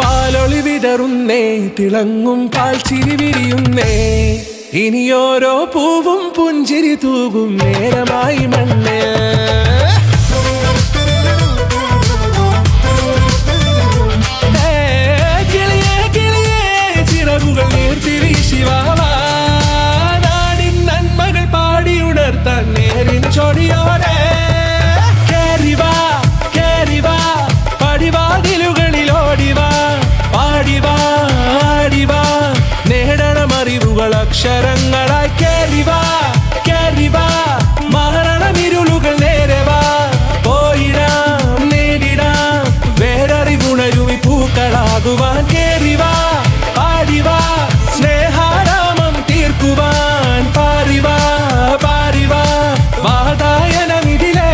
പാലൊളി വിതറുന്നേ, തിളങ്ങും പാൽച്ചിരി വിരിയുന്നേ, ഇനിയോരോ പൂവും പുഞ്ചിരി തൂകും നേരമായി മണ്ണേ. കിളിയേ കിളിയേ ചിറകുകൾ നീർത്തി വീശിവാവാ, നാടിൻ നന്മകൾ പാടിയുണർത്താൻ നേരിൻ ചൊടിയോടെ. കേറിവാ കേറിവാ പടിവാതിലുകളിൽ ഓടിവാ, പാടിവാ ആടിവാ നേടണമറിവുകൾ അക്ഷരങ്ങളായി. കേറിവാ കേറിവാ മരണമിരുളുകൾ നേരവാ, പോയിടാം നേടിടാം വേററിവുണരുമി പൂക്കളാകുവാൻ. കേറിവാ പാടിവാ സ്നേഹാരാമം തീർക്കുവാൻ, പാറിവാ പാറിവാ വാതായനമിതിലേ.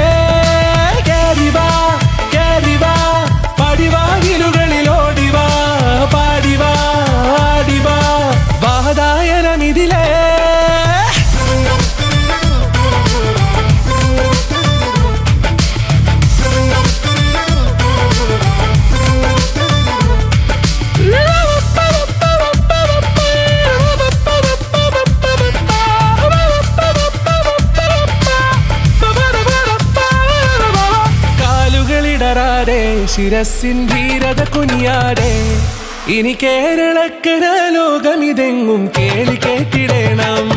കേറിവാ കേറിവാ പടിവാതിലുകളിൽ ഓടിവാ, പാടിവാ ആടിവാ വാതായനമിതിലേ. കാലുകളിടറാതെ ശിരസിൻ ധീരത കുനിയാതെ, ഇനി കേരളക്കര ലോകമിതെങ്ങും കേളി കേട്ടിടണം.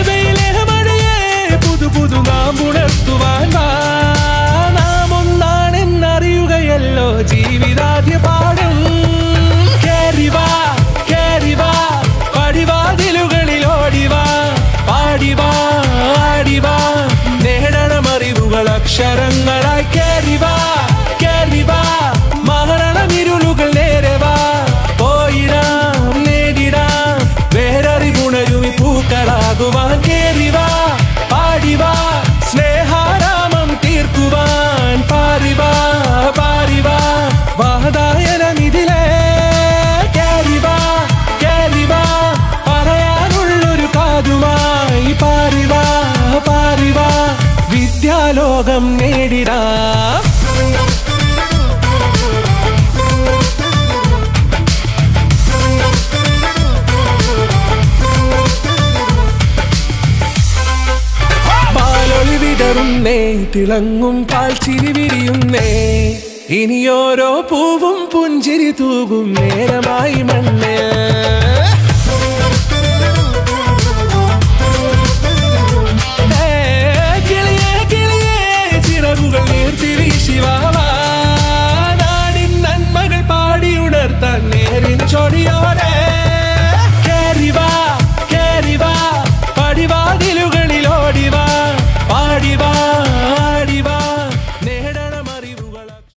വെയിലേ മഴയേ പുതു പുതു നാം ഉണർത്തുവാൻ വാ, നാം ഒന്നാണെന്നറിയുകയല്ലോ ജീവിതാദ്യ പാഠം. കേറിവാ കേറിവാ പടിവാതിലുകളിൽ ഓടിവാ, പാടിവാ ആടിവാ നേടണമറിവുകൾ അക്ഷരങ്ങളായി. കേറിവാ കേറിവാ മരണമിരുളുകൾ നേരവാ, പോയിടാം നേടിടാം വേററിവുണരുമി പൂക്കളാകുവാൻ. കേറിവാ പാടിവാ സ്നേഹാരാമം തീർക്കുവാൻ, പാറിവാ പാറിവാ വാതായനമിതിലേ. കേറിവാ കേറിവാ പറയാനുള്ളൊരു കാതുമായി, പാറിവാ പാറിവാ വിദ്യാലോകം നേടിടാം. പാലൊളി വിതറുന്നേ, തിളങ്ങും പാൽച്ചിരി വിരിയുന്നേ, ഇനിയോരോ പൂവും പുഞ്ചിരി തൂകും നേരമായി മണ്ണേ. കിളിയേ കിളിയേ ചിറകുകൾ നീർത്തി വീശിവാവാ, നാടിൻ നന്മകൾ പാടിയുണർത്താൻ നേരിൻ ചൊടിയോ.